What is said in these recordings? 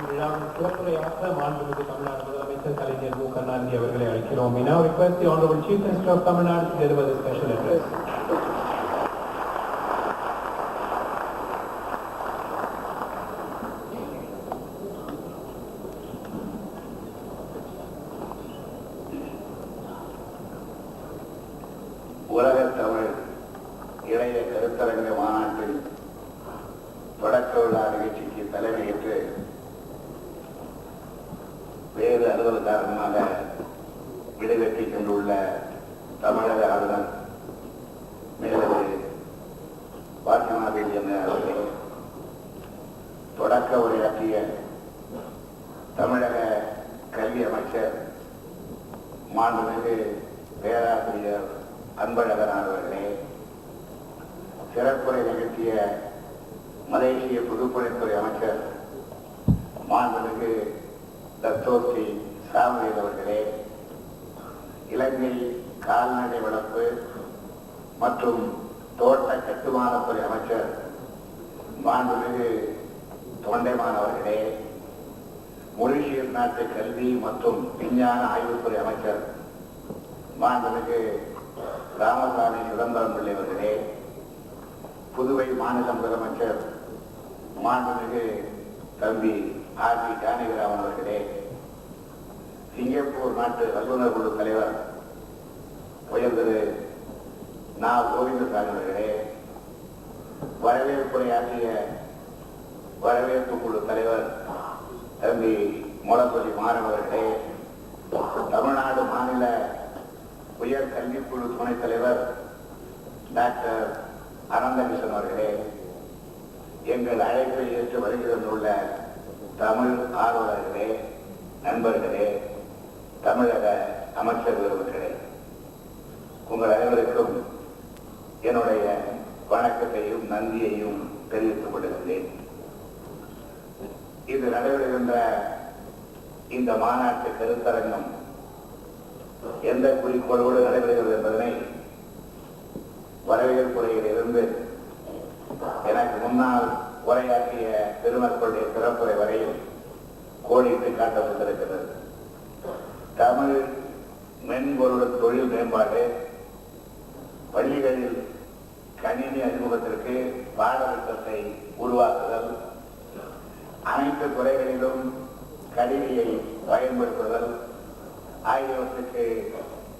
விழாவின் சிறப்புரையாக மாண்புமிகு தமிழ்நாடு முதலமைச்சர் கலைஞர் M.ANANDAKRISHNAN அவர்களை அழைக்கிறோம். We now request the Honorable Chief Minister of Tamil Nadu to deliver the special address. உலக தமிழ் இளைய கருத்தரங்க மாநாட்டில் தொடக்க விழா நிகழ்ச்சிக்கு தலைமையேற்று வேறு அலுவல் காரணமாக விடைபெற்றுக் கொண்டுள்ள தமிழக ஆளுநர் மேலவை வாசனாவில் என்ற அவர்களே, தொடக்க உரையாற்றிய தமிழக கல்வி அமைச்சர் மாண்புமிகு பேராசிரியர் அன்பழகன் அவர்களே, சிறப்புரை நிகழ்த்திய மலேசிய பொதுப்பணித்துறை அமைச்சர் மாண்புமிகு தத்தோஸ்ரீ சாமுவேல் அவர்களே, இலங்கை கால்நடை வளர்ப்பு மற்றும் தோட்ட கட்டுமானத்துறை அமைச்சர் மாண்புமிகு தொண்டைமான் அவர்களே, மொரிஷியஸ் நாட்டு கல்வி மற்றும் விஞ்ஞான ஆய்வுத்துறை அமைச்சர் மாண்புமிகு ராமசாமி சிதம்பரம் பிள்ளை அவர்களே, புதுவை மாநில முதலமைச்சர் மாண்புமிகு தம்பி R.V. ஜானகிராமன் அவர்களே, சிங்கப்பூர் நாட்டு வல்லுநர் குழு தலைவர் உயர்திரு நா. கோவிந்தசாமி அவர்களே, வரவேற்புரையாற்றிய வரவேற்பு குழு தலைவர் தம்பி முளத்தொலி மாறன் அவர்களே, தமிழ்நாடு மாநில உயர் கல்விக்குழு துணைத் தலைவர் டாக்டர் அனந்தகிருஷ்ணன் அவர்களே, எங்கள் அழைப்பை ஏற்று வருகை தந்துள்ள தமிழ் ஆர்வலர்களே, நண்பர்களே, தமிழக அமைச்சர் பெருமக்களே, உங்கள் அனைவருக்கும் என்னுடைய வணக்கத்தையும் நன்றியையும் தெரிவித்துக் கொள்கிறேன். இது நடைபெறுகின்ற இந்த மாநாட்டு கருத்தரங்கம் எந்த குறிக்கோளோடு நடைபெறுகிறது என்பதனை வரவேற்புரையில் இருந்து எனக்கு முன்னால் உரையாற்றிய பெருமக்களுடைய சிறப்புரை வரையில் கோடிட்டு காட்டப்பட்டிருக்கிறது. தமிழ் மென்பொருள் தொழில் மேம்பாடு, பள்ளிகளில் கணினி அறிமுகத்திற்கு பாடத்திட்டத்தை உருவாக்குதல், அனைத்து துறைகளிலும் கணினியை பயன்படுத்துதல் ஆகியவற்றுக்கு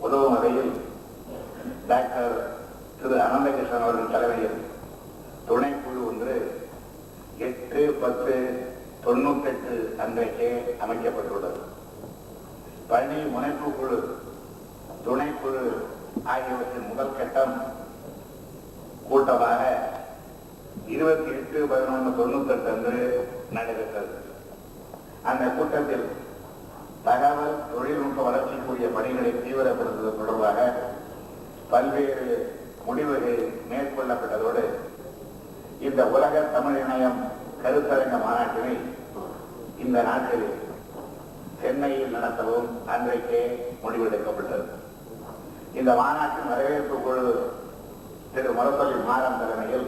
உதவும் வகையில் டாக்டர் திரு அனந்தகிருஷ்ணன் அவர்கள் தலைமையில் துணைக்குழு ஒன்று 8/10/98 அன்றைக்கே அமைக்கப்பட்டுள்ளது. பணி முனைப்பு குழு, துணைக்குழு ஆகியவற்றின் முதல் கட்டம் கூட்டமாக 28/11/98 அன்று நடைபெற்றது. அந்த கூட்டத்தில் தகவல் தொழில்நுட்ப வளர்ச்சிக்குரிய பணிகளை தீவிரப்படுத்துவது தொடர்பாக பல்வேறு முடிவுகள் மேற்கொள்ளப்பட்டதோடு இந்த உலக தமிழ் இணையம் கருத்தரங்க மாநாட்டினை இந்த நாட்டில் சென்னையில் நடத்தவும் அன்றைக்கே முடிவெடுக்கப்பட்டது. இந்த மாநாட்டின் வரவேற்பு குழு திரு முளத்தொலி மாறன் தலைமையில்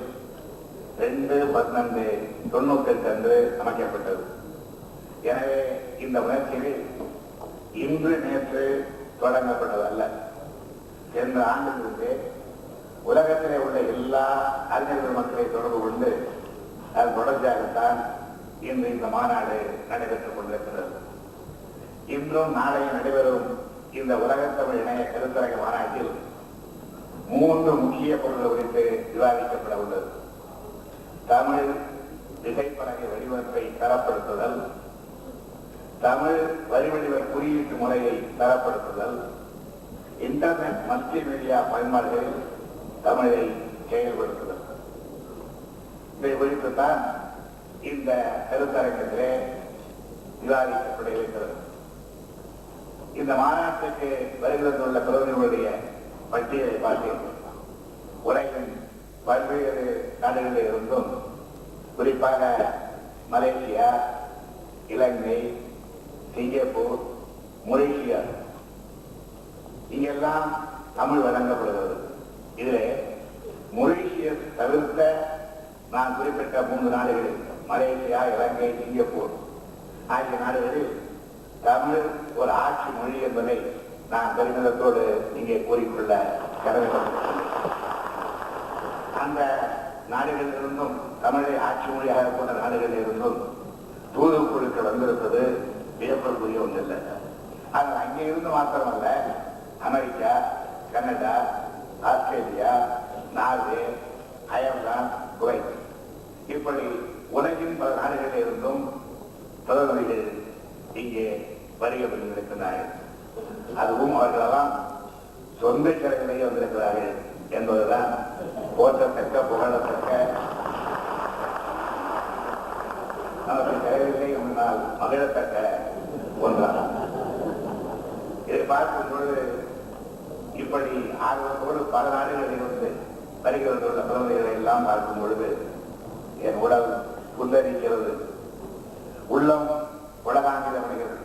2/12/98 அன்று அமைக்கப்பட்டது. எனவே இந்த முயற்சிகள் இன்று நேற்று தொடங்கப்பட்டதல்ல. சென்ற ஆண்டிலிருந்து உலகத்திலே உள்ள எல்லா அறிஞர்கள் மக்களை தொடர்பு கொண்டு அது தொடர்ச்சியாகத்தான் இன்று இந்த மாநாடு நடைபெற்றுக் கொண்டிருக்கிறது. இன்றும் நாளைய நடைபெறும் இந்த உலகத்தமிழ் இணைய கருத்தரங்க மாநாட்டில் 3 முக்கிய பொருள்கள் குறித்து விவாதிக்கப்பட உள்ளது. தமிழ் திசைப்பலகை வடிவமைப்பை தரப்படுத்துதல், தமிழ் வரிவடிவ குறியீட்டு முறையை தரப்படுத்துதல், இன்டர்நெட் மல்டி மீடியா பயன்பாடுகளில் தமிழை செயல்படுத்துதல். இதை குறித்துத்தான் இந்த கருத்தரங்கத்திலே விவாதிக்கப்பட இருக்கிறது. இந்த மாநாட்டுக்கு வருகிறதுள்ள பிரதிநிதிகளுடைய பட்டியலை பார்த்தேன். உலகின் பல்வேறு நாடுகளில் இருந்தும், குறிப்பாக மலேசியா, இலங்கை, சிங்கப்பூர், மொரிஷியஸ், இங்கெல்லாம் தமிழ் வழங்கப்படுகிறது. இதிலே மொரிஷியஸ் தவிர்த்த நான் குறிப்பிட்ட 3 நாடுகளில் மலேசியா, இலங்கை, சிங்கப்பூர் ஆகிய நாடுகளில் தமிழ் ஒரு ஆட்சி மொழி என்பதை நான் பெருமிதத்தோடு இங்கே கூறிக்கொள்ள கடமைப்பட்டிருக்கிறேன். அந்த நாடுகளிலிருந்தும் தமிழை ஆட்சி மொழியாக கொண்ட நாடுகளிலிருந்தும் தூதுக்குழுக்கள் வந்திருப்பது வியப்பதற்குரிய ஒன்றில்லை. ஆனால் அங்கே இருந்து மாத்திரமல்ல, America, Canada, Australia, Norway, Ireland, Kuwait இப்படி உலகின் பல நாடுகளில் இருந்தும் பிரதிநிதிகள் இங்கே வருகை புரிந்திருக்கிறார்கள். அதுவும் அவர்களெல்லாம் சொந்த செலவிலேயே வந்திருக்கிறார்கள் என்பதுதான் போற்றத்தக்க புகழத்தக்க, நமக்கு செலவில்லை என்றால் மகிழத்தக்க ஒன்றாகும். இதை பார்க்கும் பொழுது இப்படி ஆர்வத்தோடு பல நாடுகளில் இருந்து வருகிறதுள்ள பிரதிநிதிகளை எல்லாம் பார்க்கும் பொழுது என் உடல் புல்லரிக்கிறது, உள்ளம் உலகாங்கிதமடைகிறது.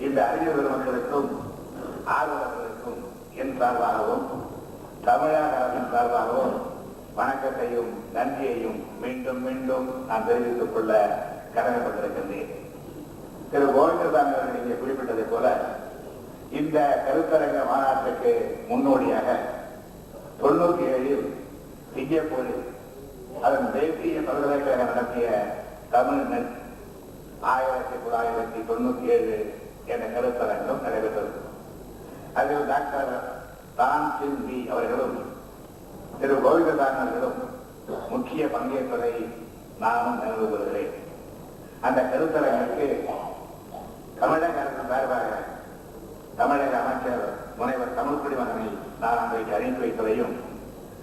இந்த அறிஞர் பெருமக்களுக்கும் ஆர்வலர்களுக்கும் என் சார்பாகவும் தமிழக அரசின் சார்பாகவும் வணக்கத்தையும் நன்றியையும் மீண்டும் மீண்டும் நான் தெரிவித்துக் கொள்ள கடமைப்பட்டிருக்கின்றேன். திரு கோவிந்தசாமி அவர்கள் இங்கே குறிப்பிட்டதை போல இந்த கருத்தரங்க மாநாட்டுக்கு முன்னோடியாக 97 சிங்கப்பூரில் அதன் தேசிய பல்கலைக்கழகம் நடத்திய TamilNet 1997 என்ற கருத்தரங்கம் நடைபெற்றது. அதில் டாக்டர் தான் சிந்தி அவர்களும் திரு கோவிந்தசாமி அவர்களும் முக்கிய பங்கேற்பதை நானும் நினைவு கொள்கிறேன். அந்த கருத்தரங்கிற்கு தமிழக அரசு சார்பாக தமிழக அமைச்சர் முனைவர் தமிழ்குடிமகனை நான் அன்றைக்கு அனுப்பி வைத்ததையும்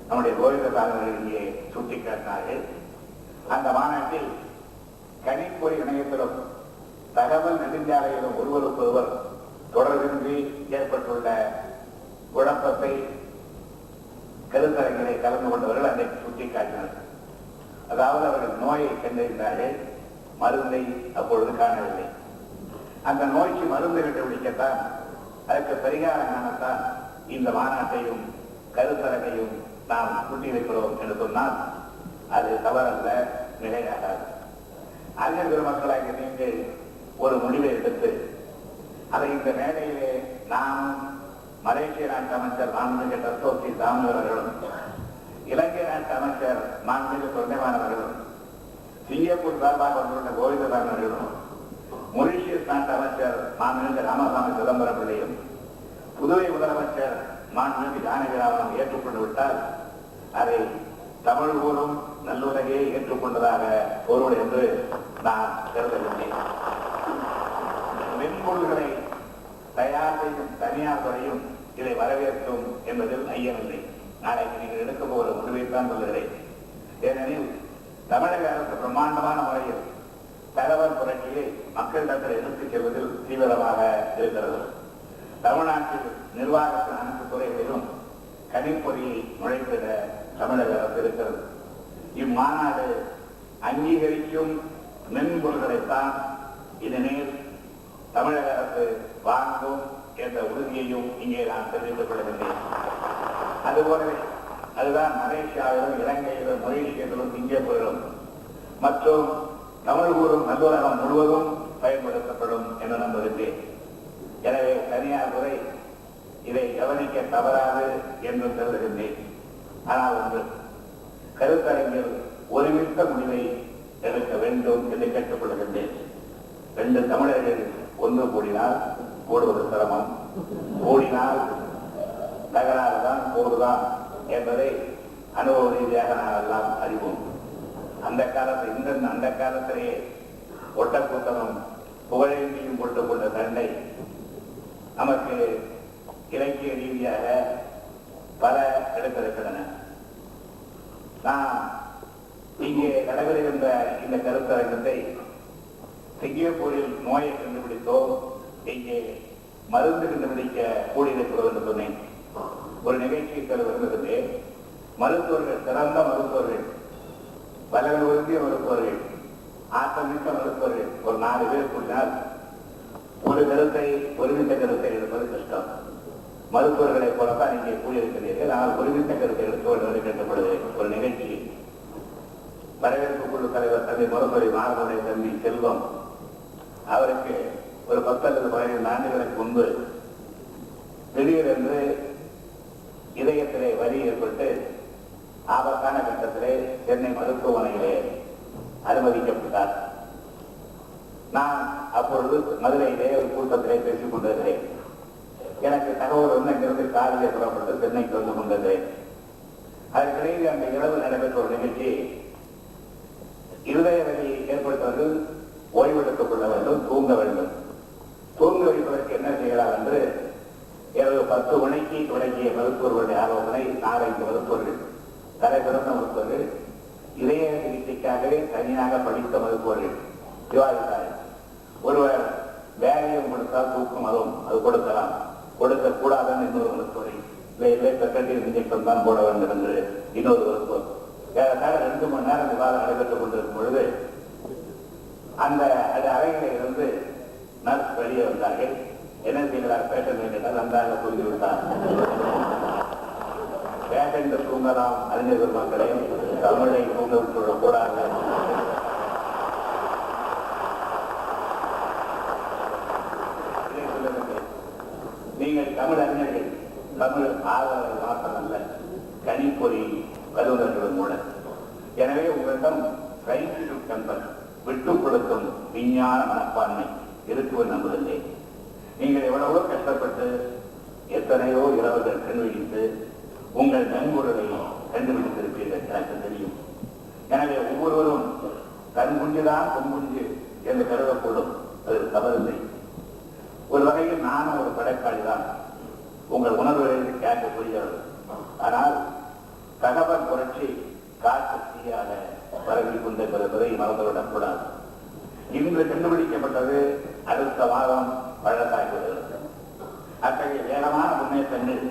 நம்முடைய கோவிந்தசாமி அவர்கள் இங்கே சுட்டிக்காட்டினார்கள். அந்த மாநாட்டில் கணிப்பொறி இணையத்திலும் தகவல் நெடுஞ்சாலையிலும் ஒருவருக்கொருவர் தொடர்பின்றி ஏற்பட்டுள்ள குழப்பத்தை கருத்தரங்கிலே கலந்து கொண்டவர்கள் அன்றைக்கு சுட்டிக்காட்டினார்கள். அதாவது அவர்கள் நோயை கண்டறிந்தார்கள், மருந்தை அப்பொழுது காணவில்லை. அந்த நோய்க்கு மருந்து கண்டுபிடிக்கத்தான், அதற்கு பரிகாரம் காணத்தான் இந்த மாநாட்டையும் கருத்தரங்கையும் நாம் கூட்டியிருக்கிறோம் என்று சொன்னால் அது தவறல்ல, நிலையாகாது. அறிஞர் பெருமக்களாகிய நீங்கள் ஒரு முடிவை எடுத்து அதை இந்த மேடையிலே நாம் மலேசிய நாட்டு அமைச்சர் மாண்புமிகு டத்தோசி சாமி அவர்களும், இலங்கை நாட்டு அமைச்சர் மாண்புமிகு தொண்டைமானவர்களும், சிங்கப்பூர் சார்பாக வந்துள்ள கோவிந்தசாமி அவர்களும், மொரிஷியஸ் நாட்டு அமைச்சர் மாண்புமிகு ராமசாமி சிதம்பரம் பிள்ளையும், புதுவை முதலமைச்சர் மாண்புமிகு ஜானகிராமனும் ஏற்றுக்கொண்டு விட்டால் அதை தமிழ் ஊரும் நல்லுலகே ஏற்றுக்கொண்டதாக பொருள் என்று நான் கருதவில்லை. மென்பொருள்களை தயார் செய்யும் தனியார் துறையும் இதை வரவேற்கும் என்பதில் ஐயமில்லை. நாளைக்கு நீங்கள் எடுக்க போகிற முடிவைத்தான் சொல்லுகிறேன். ஏனெனில் தமிழக அரசு பிரம்மாண்டமான முறையில் தகவல் புரட்சியை மக்களிடத்தில் எடுத்துச் செல்வதில் தீவிரமாக இருக்கிறது. தமிழ்நாட்டில் நிர்வாகத்தின் அனைத்து துறைகளிலும் கணிப்பொறியை நுழைத்திட தமிழக அரசு இருக்கிறது. இம்மாநாடு அங்கீகரிக்கும் மென்பொருள்களைத்தான் இனிமேல் தமிழக அரசு வாங்கும் என்ற உறுதியையும் இங்கே நான் தெரிவித்துக் கொள்கின்றேன். அதுபோலவே அதுதான் மலேசியாவிலும், இலங்கையிலும், மொரீஷியத்திலும், சிங்கப்பூரிலும் மற்றும் தமிழ் கூறும் நல்லுலகம் முழுவதும் பயன்படுத்தப்படும் என்று நம்புகின்றேன். எனவே தனியார் துறை இதை கவனிக்க தவறாது என்று கருதுகின்றேன். ஆனால் ஒன்று, கருத்தரங்கில் ஒருமித்த முடிவை எடுக்க வேண்டும் என்று கேட்டுக்கொள்கின்றேன். 2 தமிழர்கள் ஒன்று கூடினால் கூடுவது சிரமம், கூடினால் தகராறுதான், போதுதான் என்பதை அனுபவ ரீதியாக நாம் எல்லாம் அறிவோம். அந்த காலத்தில் அந்த காலத்திலேயே ஒட்டக்கூட்டமும் புகழேந்தியும் போட்டுக் கொண்ட சண்டை நமக்கு இலக்கிய ரீதியாக பல எடுத்திருக்கின்றன. நாம் இங்கே நடைபெறுகின்ற இந்த கருத்தரங்கத்தை சிங்கப்பூரில் நோயை கண்டுபிடித்தோம், இங்கே மருந்து கண்டுபிடிக்க கூடியிருக்கிறோம் என்று சொன்னேன். ஒரு நிகழ்ச்சியை தருவது மருத்துவர்கள், சிறந்த மருத்துவர்கள், வலது உறுதிய மருத்துவர்கள், ஆற்றமிக்க மருத்துவர்கள் ஒரு 4 பேர் கூட்டினால் ஒரு கருத்தை, ஒருமித்த கருத்தை எடுப்பது கஷ்டம். மருத்துவர்களை போலத்தான் இங்கே கூடியிருக்கிறீர்கள். ஆனால் ஒருமித்த கருத்தை எடுக்க வேண்டும் என்று கேட்கப்படுகிறேன். ஒரு நிகழ்ச்சி வரவேற்பு குழு தலைவர் தம்பி மருத்துவரை மாணவருடைய தம்பி செல்வம் அவருக்கு ஒரு 10 அல்லது 15 ஆண்டுகளுக்கு முன்பு திடீரென்று இதயத்திலே வலி ஏற்பட்டு ஆபத்தான கட்டத்திலே சென்னை மருத்துவமனையிலே அனுமதிக்கப்பட்டார். நான் அப்பொழுது மதுரையிலே ஒரு கூட்டத்திலே பேசிக் கொண்டிருக்கிறேன். எனக்கு தகவல் வந்து அங்கிருந்து காலையிலே புறப்பட்டு சென்னைக்கு வந்து கொண்டிருக்கிறேன். அதற்கிடையில் அந்த இரவு நடைபெற்ற ஒரு நிகழ்ச்சி, இருதய வலி ஏற்பட்டவர்கள் ஓய்வெடுத்துக் கொள்ள வேண்டும், தூங்க வேண்டும். தூங்க வைப்பதற்கு என்ன செய்யலாம் என்று இரவு 10 மணிக்கு தொடங்கிய மருத்துவர்களுடைய ஆலோசனை 4-5 மருத்துவர்கள், தலைசிறந்த மருத்துவர்கள், இதய சிகிச்சைக்காகவே தனியாக படித்த மருத்துவர்கள் விவாதித்தார்கள். ஒருவர் வேலையும் கொடுத்தால் தூக்கம் வரும், அது கொடுக்கலாம், கொடுக்கக்கூடாதுன்னு இன்னொரு மருத்துவரை, இல்லை பெக்கட்டில் இன்ஜெக்ஷன் தான் போட வேண்டும் என்று இன்னொரு மருத்துவர். ஏறத்தாழ 2 மணி நேரம் விவாதம் நடைபெற்றுக் கொண்டிருக்கும் பொழுது அந்த அறைகளில் இருந்து நர்ஸ் வெளியே வந்தார்கள். என்ன செய்கிறார் பேஷண்ட் என்றால் நன்றாக புரிந்துவிட்டார். பேஷண்ட் தூங்கலாம், அறிஞர் மக்களே, தமிழை தூங்க விட்டுவிடக்கூடாது. நீங்கள் தமிழ் அறிஞர்கள், தமிழ் ஆதரவு மாற்றமல்ல, கணிப்பொறி வல்லுநர்களும் கூட. எனவே உங்களிடம் சயின்டிபிக் டெம்பர், விட்டுக் கொடுக்கும் விஞ்ஞான மனப்பான்மை இருக்குவது நம்புவதில்லை. நீங்கள் எவ்வளவோ கஷ்டப்பட்டு எத்தனையோ இரவுகள் கண்டுபிடித்து உங்கள் நன்கொடரை கண்டுபிடித்திருப்பீர்கள், எனக்கு தெரியும். எனவே ஒவ்வொருவரும் தன் குஞ்சுதான் பொங்குஞ்சு என்று கருதக்கூடும், அது தவறில்லை. ஒரு வகையில் நானும் ஒரு படைப்பாளி தான், உங்கள் உணர்வுகளை கேட்க புரியாது. ஆனால் தகவல் புரட்சி காற்று தீயாக பரவி கொண்டிருப்பதை மறந்துவிடக்கூடாது. இன்று கண்டுபிடிக்கப்பட்டது அடுத்த மாதம் பழத்தாகிறது. அத்தகைய வேகமான முன்னேற்றங்கள்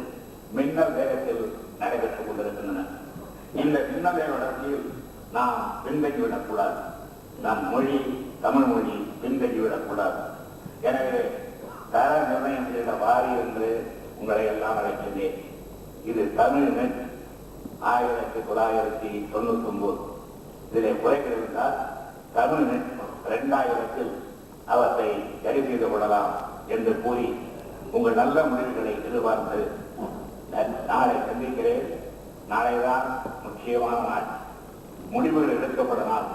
மின்னல் வேகத்தில் நடைபெற்றுக் கொண்டிருக்கின்றன. இந்த மின்னல் வேக வளர்ச்சியில் நாம் பின்தங்கிவிடக்கூடாது. நம் மொழி, தமிழ் மொழி பின்தங்கிவிடக்கூடாது. எனவே தர நிர்ணயம் செய்த வாரி என்று உங்களை எல்லாம் அழைக்கின்றேன். இது TamilNet 1999. இதிலே குறைகள் இருந்தால் TamilNet 2000 அவற்றை சரி செய்து கொள்ளலாம் என்று கூறி உங்கள் நல்ல முடிவுகளை எதிர்பார்த்து நாளை சந்திக்கிறேன். நாளைதான் முக்கியமான நாள், முடிவுகள் எடுக்கப்பட நாள்,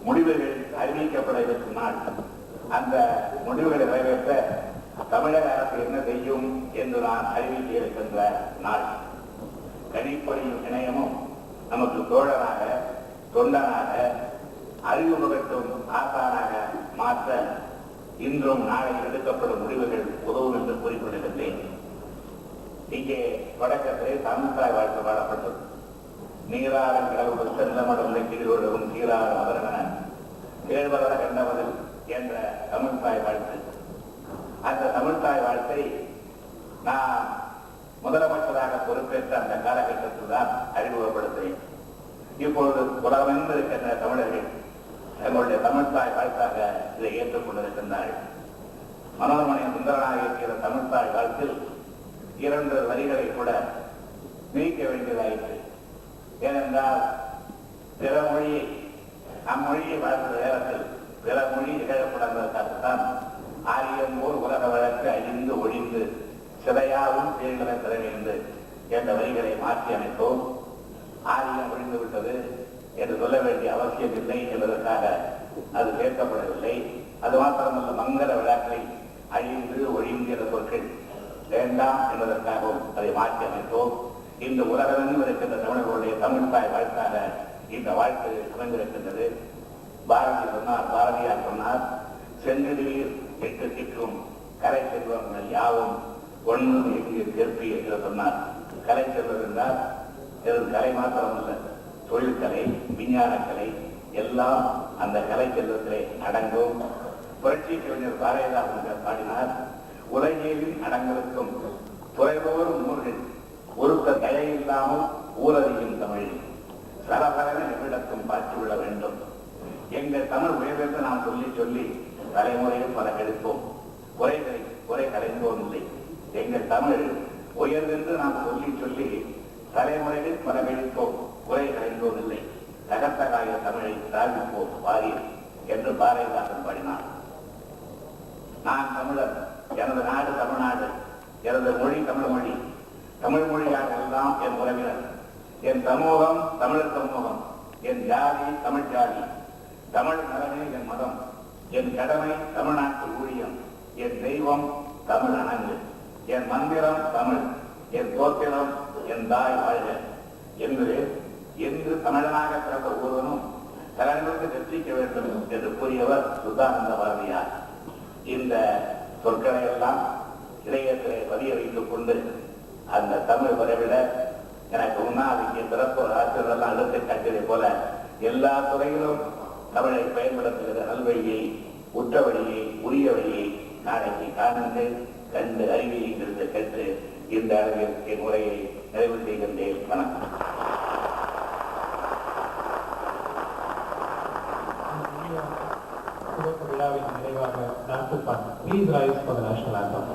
முடிவுகள் அறிவிக்கப்பட இருக்கும் நாள். அந்த முடிவுகளை நிறைவேற்ற தமிழக அரசு என்ன செய்யும் என்று நான் அறிவிக்க இருக்கின்ற நாள். கணிப்பொறியும் இணையமும் நமக்கு தோழனாக, தொண்டனாக, அறிவு முகட்டும் ஆசானாக மாற்ற இன்றும் நாளை எடுக்கப்படும் முடிவுகள் உதவும் என்று குறிப்பிடுகின்றேன். இங்கே தொடக்கத்திலே தமிழ்தாய் வாழ்த்து பாடப்பட்டது. நீராறும் கடவுள் செல்லமடம் கீழோடவும் சீராறும் அவர்களென கேழ்வர கண்டவதில் என்ற தமிழ்தாய் வாழ்த்து. அந்த தமிழ்தாய் வாழ்த்தை நான் முதலமைச்சராக பொறுப்பேற்ற அந்த காலகட்டத்தில் தான் அறிமுகப்படுத்தேன். இப்பொழுது உலகமென்று இருக்கின்ற தமிழர்கள் தங்களுடைய தமிழ்தாய் வாழ்த்தாக இதை ஏற்றுக்கொண்டிருக்கின்றார்கள். மனோரமணி சுந்தரனாக இருக்கிற தமிழ்தாய் வாழ்த்தில் 2 வரிகளை கூட நீக்க வேண்டியதாயிற்று. ஏனென்றால் பிற மொழியை, அம்மொழியை வாழ்ந்த நேரத்தில் பிற மொழி நிகழப்படாததற்காகத்தான் ஆரியம் போல் உலக வழக்கு அழிந்து ஒழிந்து சிதையாவும் செயல்களை பெற வேண்டும் என்ற வரிகளை மாற்றி அமைத்தோம். ஆரியம் ஒழிந்து விட்டது என்று சொல்ல வேண்டிய அவசியம் இல்லை என்பதற்காக அது சேர்க்கப்படவில்லை. அது மாத்திரமல்ல, மங்கள விழாக்களை அழிந்து ஒழிந்து என்ற சொற்கள் வேண்டாம் என்பதற்காகவும் அதை மாற்றி அமைத்தோம். இந்த உலகமெங்கும் இருக்கின்ற தமிழர்களுடைய தமிழ்தாய் வாழ்த்தாக இந்த வாழ்த்து அமைந்திருக்கின்றது. பாரதியார் சொன்னார், செங்கடியில் 8 திக்கும் கலை செல்வங்கள் யாவும் ஒன்று எங்கு கற்பி என்று சொன்னார். கலை செல்வது என்றால் கலை மாத்திரமல்ல, தொழிற்கலை, விஞ்ஞானக்கலை எல்லாம் அந்த கலை செல்வத்திலே அடங்கும். புரட்சி கவிஞர் பாரதிதாசன் பாடினார், உலகியலின் அடங்கலுக்கும் துறைதோறும் நூல்கள் ஒருத்த தயையில்லாமல் ஊரறியும் தமிழில் சரபரன எவ்விடத்தும் பாய்ச்சிவிட வேண்டும். எங்கள் தமிழ் உயர்வென்று நாம் சொல்லி சொல்லி தலைமுறையில் பல கழிப்போம், குறை கலைந்தோம் இல்லை. எங்கள் தமிழ் உயர்வென்று நாம் சொல்லி சொல்லி தலைமுறையில் பல கழிப்போம், குறை கலைந்தோம் இல்லை. தகத்தகாய தமிழை தாழ்விப்போம் வாரி என்று பாரதிதாசன் பாடினார். நான் தமிழர், எனது நாடு தமிழ்நாடு, எனது மொழி தமிழ் மொழி, தமிழ் மொழியாக எல்லாம் என் உறவினர், என் சமூகம் தமிழர் சமூகம், என் ஜாதி தமிழ் ஜாதி, தமிழ் நலனே என் மதம், என் கடமை தமிழ்நாட்டு ஊழியம், என் தெய்வம் தமிழ் அணங்கு, என் மந்திரம் தமிழ், என் தோத்திரம் என் தாய் வாழ்க என்று தமிழனாக பிறந்த ஒருவனும் தலைநிமிர்ந்து கற்பிக்க வேண்டும் என்று கூறியவர் சுதானந்த பாரதியார். இந்த சொற்களை எல்லாம் இதயத்திலே பதிய வைத்துக் கொண்டு அந்த தமிழ் வரவிட எனக்கு முன்னால் இங்கே சிறப்பு ஆசிரியரெல்லாம் எடுத்து காட்டியதை போல எல்லா துறையிலும் தமிழை பயன்படுத்துகிற நல்வழியை, உற்ற வழியை, உரிய வழியை நாளைக்கு காணுங்கள், கண்டு அறிவியலிருந்து கற்று இந்த அளவில் என் உரையை நிறைவு செய்கின்றேன். வணக்கம். விழாவின் நிறைவாக நாட்டுப் பாட்டு. Please rise for the national anthem.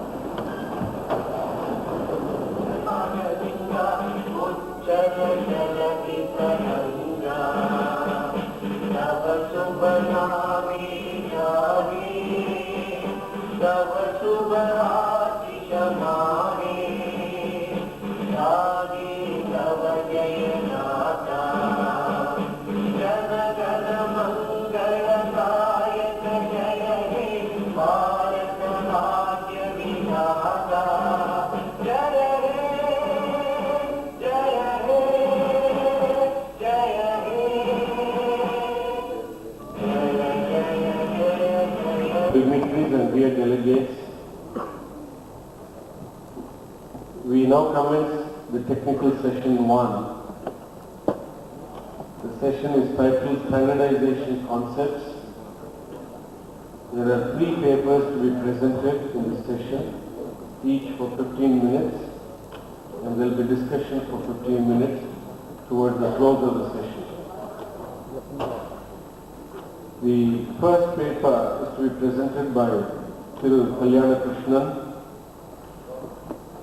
Dignitaries and dear delegates, we now commence the technical session 1. The session is titled Standardization Concepts. There are 3 papers to be presented in this session, each for 15 minutes, and there will be discussion for 15 minutes towards the close of the session. The first paper is to be presented by TamilNet99.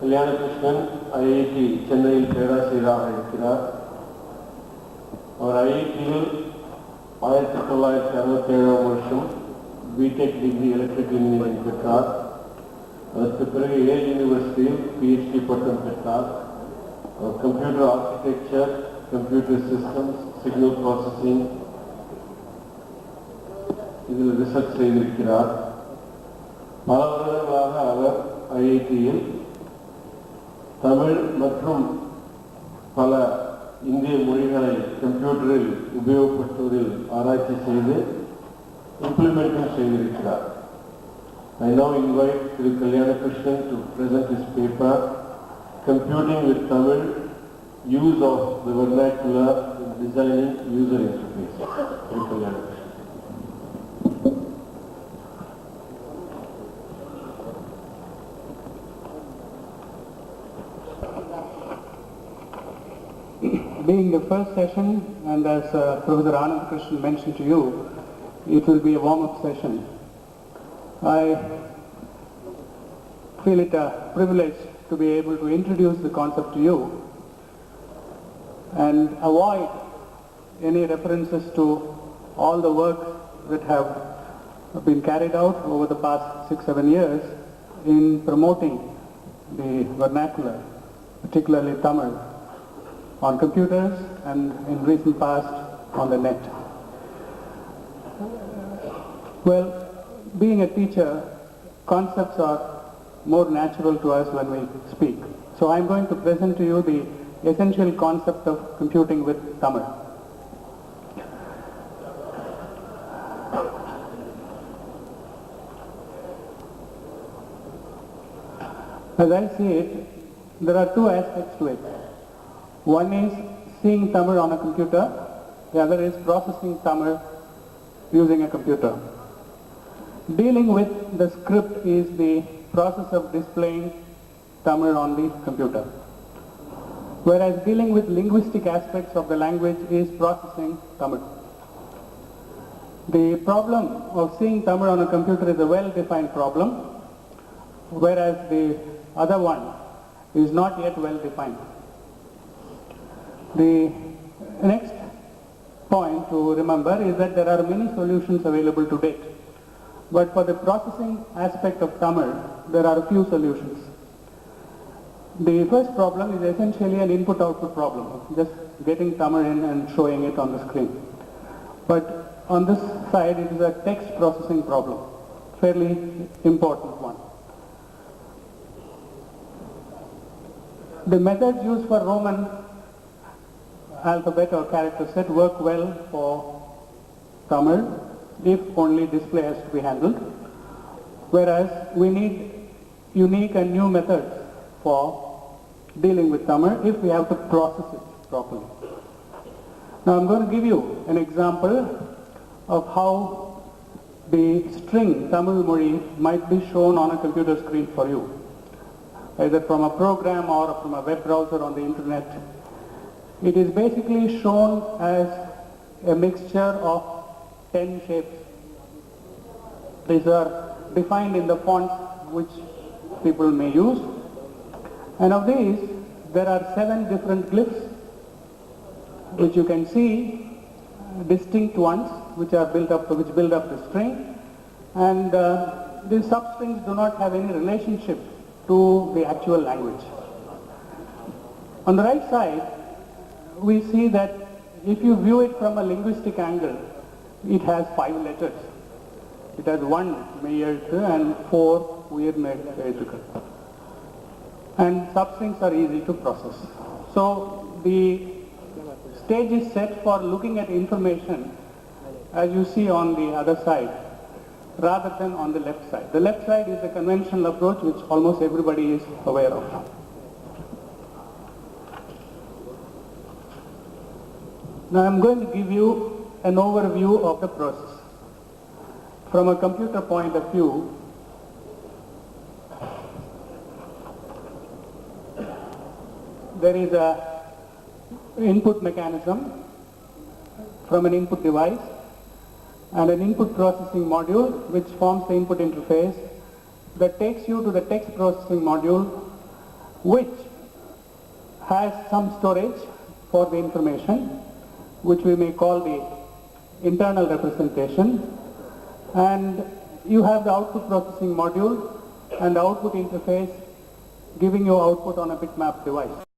TamilNet99 IIT Chennai பேராசிரியராக இருக்கிறார். அவர் ஐஐடியில் 1967 வருஷம் BTech degree electrical engineering பெற்றார். அதற்கு பிறகு ஏல் யூனிவர்சிட்டியில் PhD பட்டம் பெற்றார். அவர் computer architecture, computer systems, signal processing இதில் ரிசர்ச் செய்திருக்கிறார். பல வருடங்களாக அவர் ஐஐடியில் தமிழ் மற்றும் பல இந்திய மொழிகளை கம்ப்யூட்டரில் உபயோகப்படுத்துவதில் ஆராய்ச்சி செய்து இம்ப்ளிமெண்டும் செய்திருக்கிறார். I now invite Sri TamilNet99 to present his paper, Computing with Tamil, Use of the Vernacular in Designing User Interface. Sri TamilNet99. Being the first session, and as Professor M.ANANDAKRISHNAN mentioned to you, it will be a warm-up session. I feel it a privilege to be able to introduce the concept to you and avoid any references to all the work that have been carried out over the past 6-7 years in promoting the vernacular, particularly Tamil, on computers and in recent past on the net. Well, being a teacher, concepts are more natural to us when we speak. So I'm going to present to you the essential concept of computing with Tamil. As I see it, there are 2 aspects to it. One is seeing Tamil on a computer, the other is processing Tamil using a computer. Dealing with the script is the process of displaying Tamil on the computer. Whereas dealing with linguistic aspects of the language is processing Tamil. The problem of seeing Tamil on a computer is a well-defined problem, whereas the other one is not yet well-defined. The next point to remember is that there are many solutions available to date. But for the processing aspect of Tamil, there are a few solutions. The first problem is essentially an input-output problem, just getting Tamil in and showing it on the screen. But on this side, it is a text processing problem, fairly important one. The methods used for Roman alphabet or character set work well for Tamil if only display has to be handled, whereas we need unique and new methods for dealing with Tamil if we have to process it properly. Now I'm going to give you an example of how the string Tamil Mori might be shown on a computer screen for you, either from a program or from a web browser on the internet. It is basically shown as a mixture of 10 shapes. These are defined in the fonts which people may use. And of these, there are 7 different glyphs which you can see, distinct ones which build up the string. And these substrings do not have any relationship to the actual language. On the right side, we see that if you view it from a linguistic angle, it has 5 letters. It has 1 மெய்யெழுத்து and 4 உயிர்மெய்யெழுத்துக்கள். And substrings are easy to process. So the stage is set for looking at information as you see on the other side, rather than on the left side. The left side is the conventional approach which almost everybody is aware of. Now I'm going to give you an overview of the process. From a computer point of view, there is a input mechanism from an input device and an input processing module which forms the input interface that takes you to the text processing module, which has some storage for the information, which we may call the internal representation, and you have the output processing module and the output interface giving you output on a bitmap device.